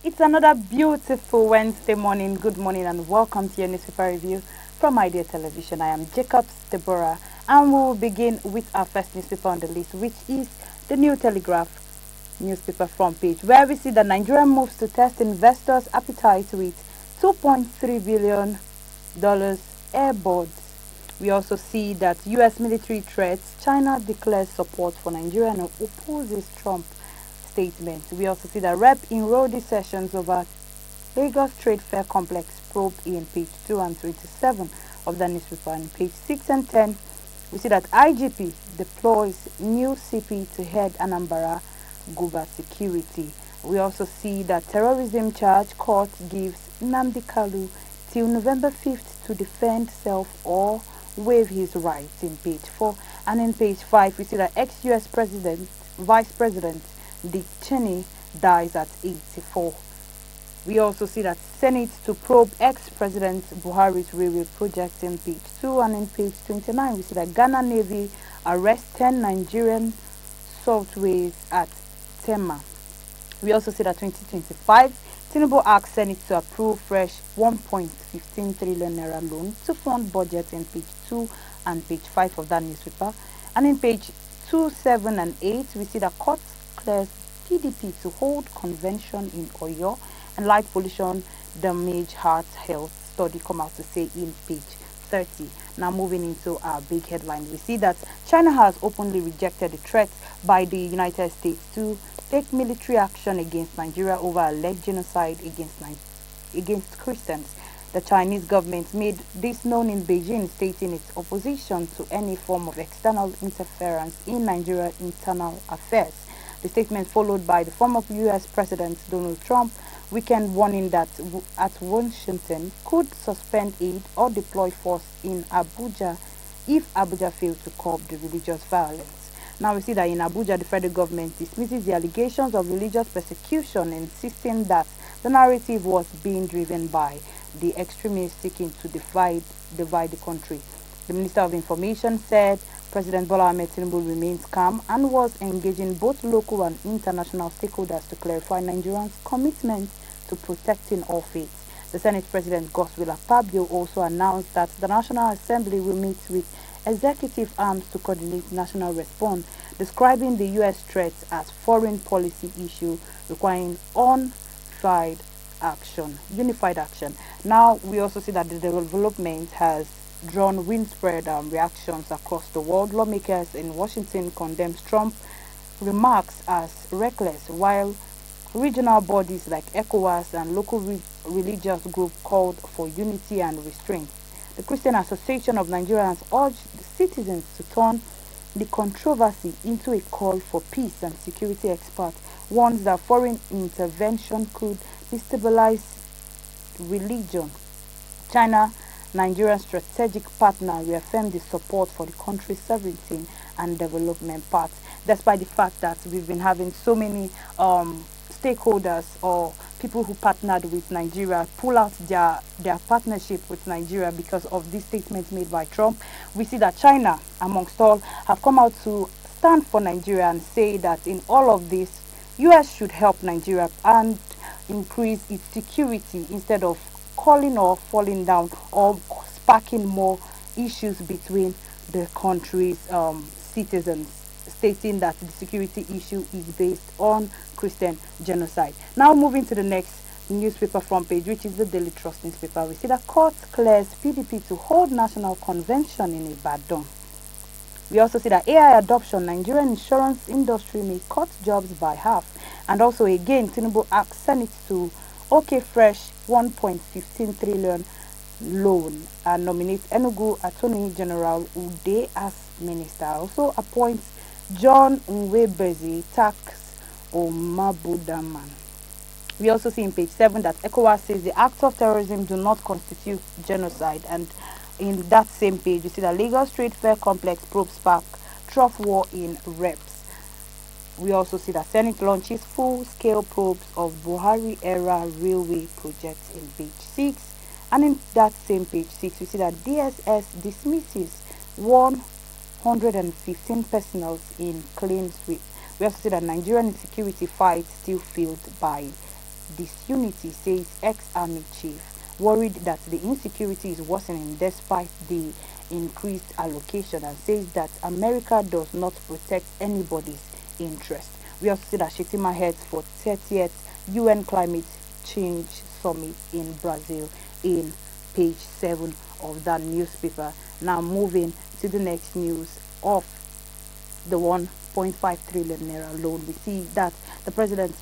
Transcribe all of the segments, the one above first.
It's another beautiful Wednesday morning. Good morning and welcome to your newspaper review from Idea Television. I am Jacobs Deborah and we will begin with our first newspaper on the list, which is the New Telegraph newspaper front page, where we see that Nigeria moves to test investors' appetite with $2.3 billion airboards. We also see that U.S. military threats, China declares support for Nigeria and opposes Trump statement. We also see that Rep in Rodi sessions over Lagos Trade Fair Complex probe in page 2 and 27 of the newspaper. And page 6 and 10, we see that IGP deploys new CP to head Anambra Guba security. We also see that terrorism charge court gives Nnamdi Kalu till November 5th to defend self or waive his rights in page 4. And in page 5, we see that ex-US Vice President Dick Cheney dies at 84. We also see that Senate to probe ex-President Buhari's railway project in page 2, and in page 29 we see that Ghana Navy arrests 10 Nigerian saltways at Tema. We also see that 2025 Tinubu asks Senate to approve fresh 1.15 trillion naira loan to fund budget in page 2 and page 5 of that newspaper. And in page 2, 7 and 8 we see that court clears PDP to hold convention in Oyo, and light pollution damage heart health study come out to say in page 30. Now moving into our big headline, we see that China has openly rejected the threat by the United States to take military action against Nigeria over alleged genocide against Christians. The Chinese government made this known in Beijing, stating its opposition to any form of external interference in Nigeria's internal affairs. The statement followed by the former U.S. President Donald Trump weekend warning that at Washington could suspend aid or deploy force in Abuja if Abuja failed to curb the religious violence. Now we see that in Abuja, the federal government dismisses the allegations of religious persecution, insisting that the narrative was being driven by the extremists seeking to divide the country. The Minister of Information said President Bola Ahmed Tinubu remains calm and was engaging both local and international stakeholders to clarify Nigerians' commitment to protecting all faiths. The Senate President Godswill Akpabio also announced that the National Assembly will meet with executive arms to coordinate national response, describing the U.S. threats as foreign policy issue requiring unified action. Now we also see that the development has drawn widespread reactions across the world. Lawmakers in Washington condemned Trump's remarks as reckless, while regional bodies like ECOWAS and local religious groups called for unity and restraint. The Christian Association of Nigeria has urged the citizens to turn the controversy into a call for peace, and security expert warns that foreign intervention could destabilize religion. China, Nigeria's strategic partner, reaffirmed the support for the country's sovereignty and development path, despite the fact that we've been having so many stakeholders or people who partnered with Nigeria pull out their partnership with Nigeria because of these statements made by Trump. We see that China, amongst all, have come out to stand for Nigeria and say that in all of this, US should help Nigeria and increase its security instead of calling or falling down or sparking more issues between the country's citizens, stating that the security issue is based on Christian genocide. Now moving to the next newspaper front page, which is the Daily Trust newspaper, we see that court clears PDP to hold national convention in Ibadan. We also see that AI adoption, Nigerian insurance industry may cut jobs by half. And also again, Tinubu asks Senate to fresh 1.15 trillion loan and nominate Enugu Attorney General Ude as minister. Also appoints John Nwebezi tax Omabudaman. We also see in page 7 that ECOWAS says the acts of terrorism do not constitute genocide. And in that same page, you see that Lagos Trade Fair Complex probe spark trough war in reps. We also see that Senate launches full-scale probes of Buhari-era railway projects in page 6. And in that same page 6, we see that DSS dismisses 115 personnel in clean sweep. We also see that Nigerian insecurity fight still fueled by disunity, says ex-army chief, worried that the insecurity is worsening despite the increased allocation, and says that America does not protect anybody's interest. We also see that Shetima heads for 30th UN Climate Change Summit in Brazil in page 7 of that newspaper. Now moving to the next news of the 1.5 trillion naira loan. We see that President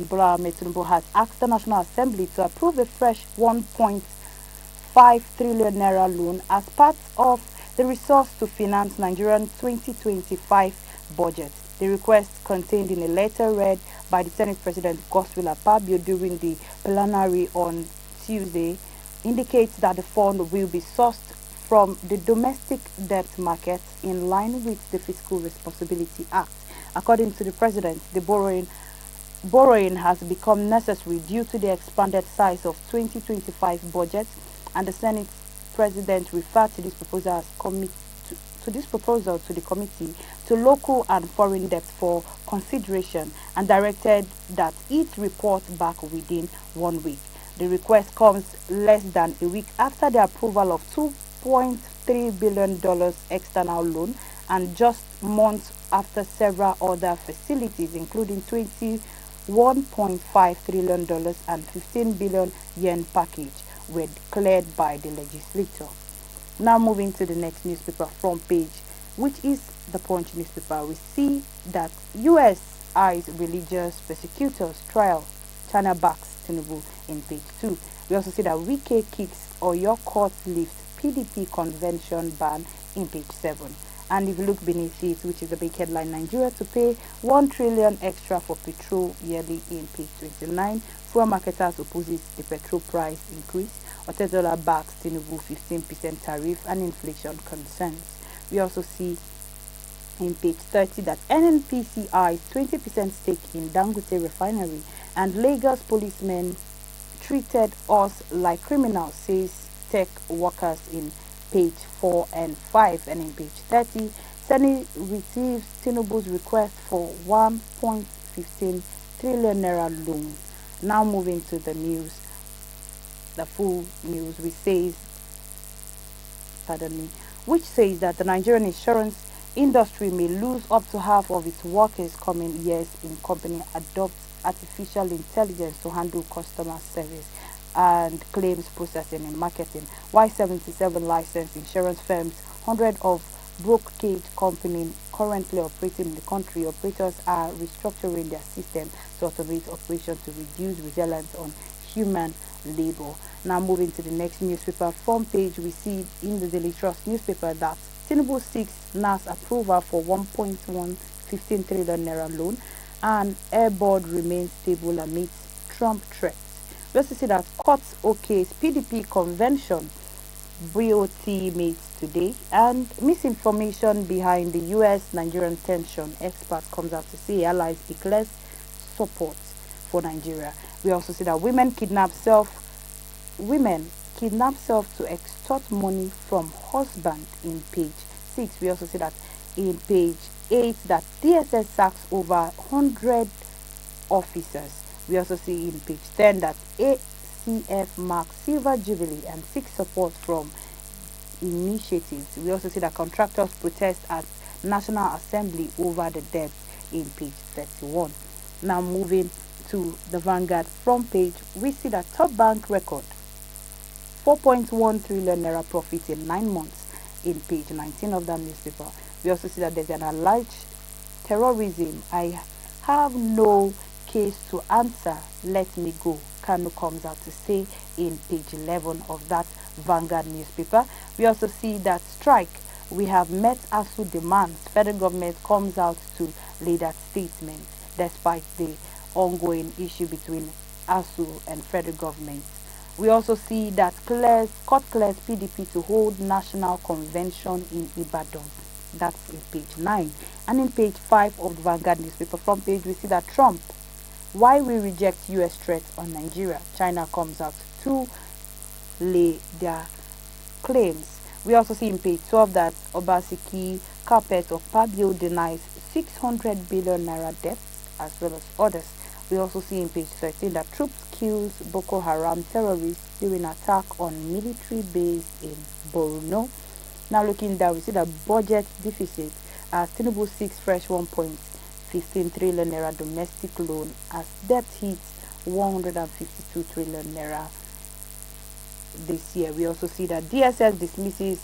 Bola Ahmed Tinubu has asked the National Assembly to approve a fresh 1.5 trillion naira loan as part of the resource to finance Nigerian 2025 budget. The request, contained in a letter read by the Senate President Godswill Akpabio during the plenary on Tuesday, indicates that the fund will be sourced from the domestic debt market in line with the Fiscal Responsibility Act. According to the President, the borrowing has become necessary due to the expanded size of 2025 budget, and the Senate President referred to this proposal as to the Committee to Local and Foreign Debt for consideration, and directed that it report back within 1 week. The request comes less than a week after the approval of $2.3 billion external loan, and just months after several other facilities, including $21.5 trillion and 15 billion yen package, were declared by the legislature. Now moving to the next newspaper front page, which is the Punch newspaper, we see that US eyes religious persecutors trial, China backs Tinubu in page 2. We also see that Wike kicks Oyo court lifts PDP convention ban in page 7. And if you look beneath it, which is a big headline, Nigeria to pay 1 trillion extra for petrol yearly in page 29. Fuel marketers opposes the petrol price increase. $10 backs Tinubu 15% tariff and inflation concerns. We also see in page 30 that NNPCI 20% stake in Dangote refinery, and Lagos policemen treated us like criminals, says tech workers in page 4 and 5. And in page 30, Senate receives Tinubu's request for 1.15 trillion naira loan. Now moving to the news, the full news, which says that the Nigerian insurance industry may lose up to half of its workers coming years in company adopts artificial intelligence to handle customer service and claims processing and marketing. While 77 licensed insurance firms, 100 of brokerage companies currently operating in the country, operators are restructuring their system to automate operations to reduce reliance on human labor. Now moving to the next newspaper front page, we see in the Daily Trust newspaper that Tinubu seeks NAS approval for 1.115 trillion naira loan, and Air Board remains stable amidst Trump threats. We also see that courts okays PDP convention, BOT meets today, and misinformation behind the US-Nigerian tension. Expert comes out to say allies declares support for Nigeria. We also see that women kidnap self to extort money from husband in page 6. We also see that in page 8 that DSS sacks over 100 officers. We also see in page 10 that ACF marks silver jubilee and seeks support from initiatives. We also see that contractors protest at National Assembly over the debt in page 31. Now moving to the Vanguard front page, we see that top bank record 4.1 trillion naira profit in 9 months in page 19 of that newspaper. We also see that there's an alleged terrorism. I have no case to answer. Let me go. Kanu comes out to say in page 11 of that Vanguard newspaper. We also see that strike. We have met ASU demands. Federal government comes out to lay that statement despite the ongoing issue between ASU, and federal government. We also see that court clears PDP to hold national convention in Ibadan. That's in page 9. And in page 5 of the Vanguard newspaper front page, we see that Trump, why we reject US threats on Nigeria. China comes out to lay their claims. We also see in page 12 that Obaseki carpet of Pabio denies 600 billion naira debts as well as others. We also see in page 13 that troops kills Boko Haram terrorists during attack on military base in Borno. Now looking down, we see that budget deficit as Tinubu seeks fresh 1.15 trillion naira domestic loan as debt hits 152 trillion naira this year. We also see that DSS dismisses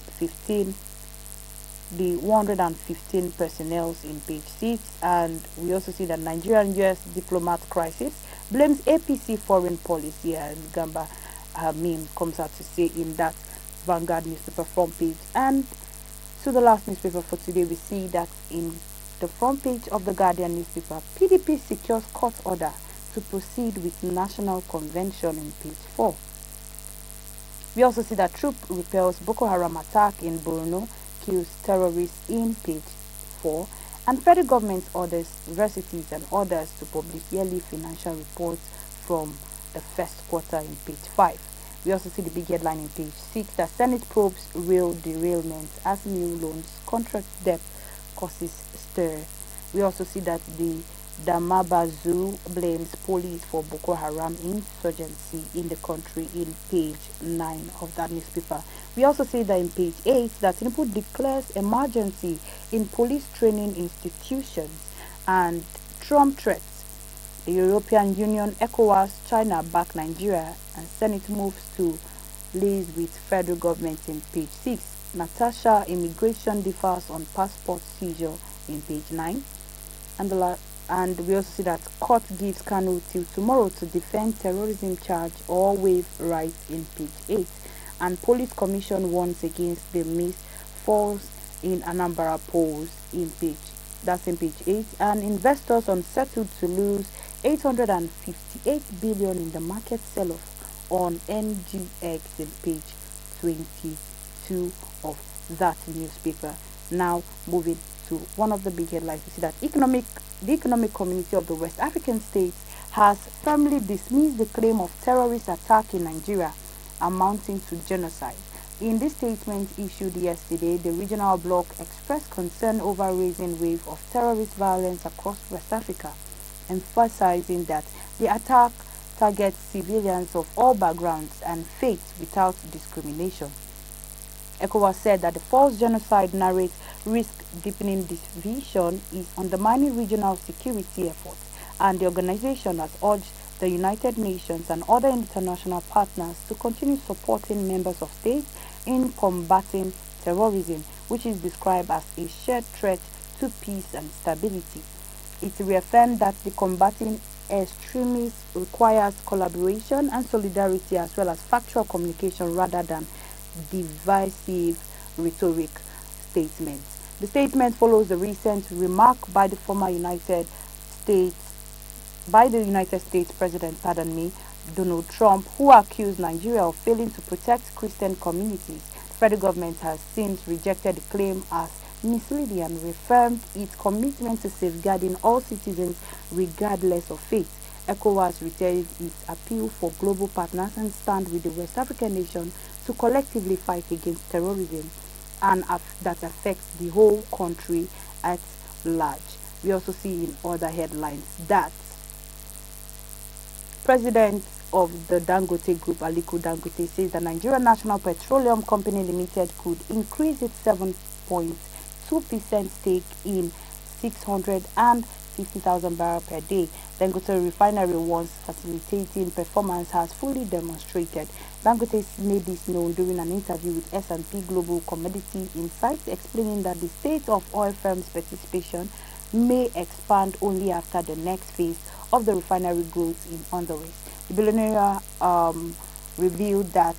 115 personnel in page 6, and we also see that Nigerian US diplomat crisis blames APC foreign policy, and Gamba Amin comes out to say in that Vanguard newspaper front page. And to the last newspaper for today, we see that in the front page of the Guardian newspaper, PDP secures court order to proceed with national convention in page 4. We also see that troop repels Boko Haram attack in Borno, kills terrorists in page 4, and federal government orders universities and others to publish yearly financial reports from the first quarter in page 5. We also see the big headline in page 6 that Senate probes real derailment as new loans contract debt causes stir. We also see that the Damabazu blames police for Boko Haram insurgency in the country in page 9 of that newspaper. We also see that in page 8 that Tinubu declares emergency in police training institutions, and Trump threats. The European Union, ECOWAS, China back Nigeria, and Senate moves to liaise with federal government in page 6. Natasha immigration differs on passport seizure in page 9. And we also see that court gives Kanu till tomorrow to defend terrorism charge or waive rights in page 8. And police commission warns against the missed falls in Anambra polls in page 8. And investors unsettled to lose 858 billion in the market sell-off on NGX in page 22 of that newspaper. Now moving to one of the big headlines, we see that the economic community of the West African states has firmly dismissed the claim of terrorist attack in Nigeria amounting to genocide. In this statement issued yesterday, the regional bloc expressed concern over rising wave of terrorist violence across West Africa, emphasizing that the attack targets civilians of all backgrounds and faiths without discrimination. ECOWAS said that the false genocide narrates risk deepening division is undermining regional security efforts, and the organization has urged the United Nations and other international partners to continue supporting members of states in combating terrorism, which is described as a shared threat to peace and stability. It reaffirmed that the combating extremists requires collaboration and solidarity as well as factual communication rather than divisive rhetoric statements. The statement follows the recent remark by the United States President, Donald Trump, who accused Nigeria of failing to protect Christian communities. The federal government has since rejected the claim as misleading and reaffirmed its commitment to safeguarding all citizens regardless of faith. ECOWAS reiterated its appeal for global partners and stand with the West African nation to collectively fight against terrorism and that affects the whole country at large. We also see in other headlines that President of the Dangote Group, Aliko Dangote, says the Nigerian National Petroleum Company Limited could increase its 7.2% stake in 650,000 barrels per day. Dangote refinery, once facilitating performance, has fully demonstrated. Dangote made this known during an interview with S&P Global Commodity Insights, explaining that the state of oil firms' participation may expand only after the next phase of the refinery growth in underway. The billionaire revealed that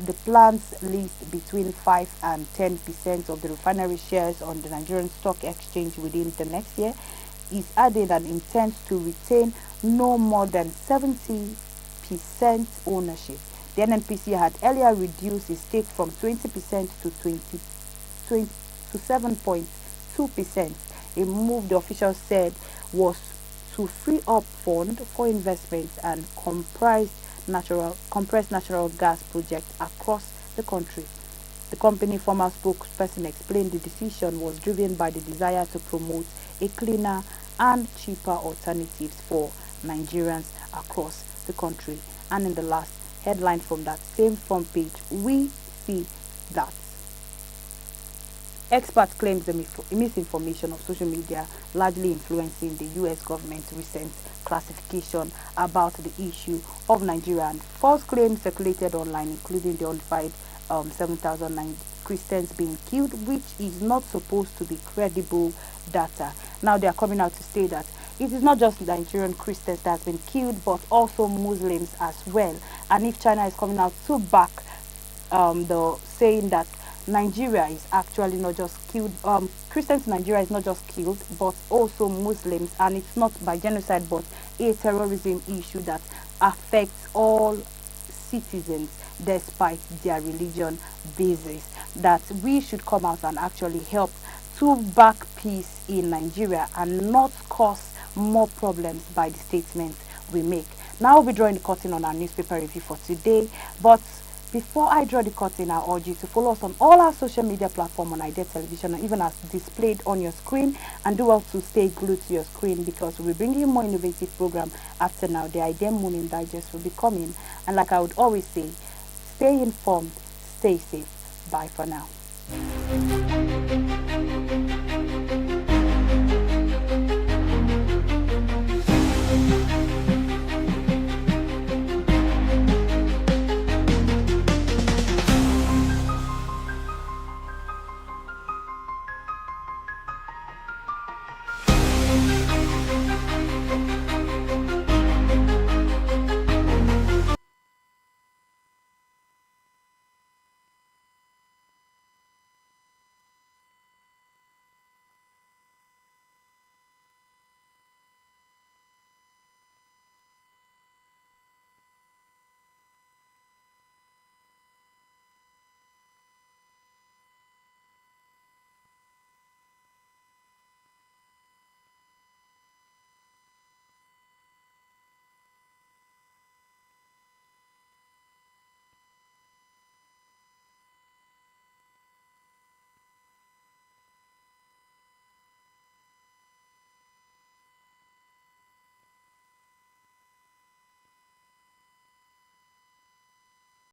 the plans list between 5 and 10% of the refinery shares on the Nigerian Stock Exchange within the next year. is adding an intent to retain no more than 70% ownership. The NNPC had earlier reduced its stake from 20% to 20 to 7.2%, a move the officials said was to free up funds for investments and compressed natural gas projects across the country. The company former spokesperson explained the decision was driven by the desire to promote a cleaner and cheaper alternatives for Nigerians across the country. And in the last headline from that same front page, we see that experts claim the misinformation of social media largely influencing the U.S. government's recent classification about the issue of Nigeria, and false claims circulated online, including the unverified 7,009 Christians being killed, which is not supposed to be credible data. Now they are coming out to say that it is not just Nigerian Christians that has been killed, but also Muslims as well. And if China is coming out to back the saying that Nigeria is actually not just killed, Christians in Nigeria is not just killed, but also Muslims, and it's not by genocide, but a terrorism issue that affects all citizens despite their religion basis, that we should come out and actually help to back peace in Nigeria and not cause more problems by the statements we make. Now we'll be drawing the curtain on our newspaper review for today, but before I draw the curtain, I urge you to follow us on all our social media platforms on Idea Television, and even as displayed on your screen, and do well to stay glued to your screen because we'll be bringing you more innovative program after now. The Idea Morning Digest will be coming, and like I would always say, stay informed, stay safe. Bye for now.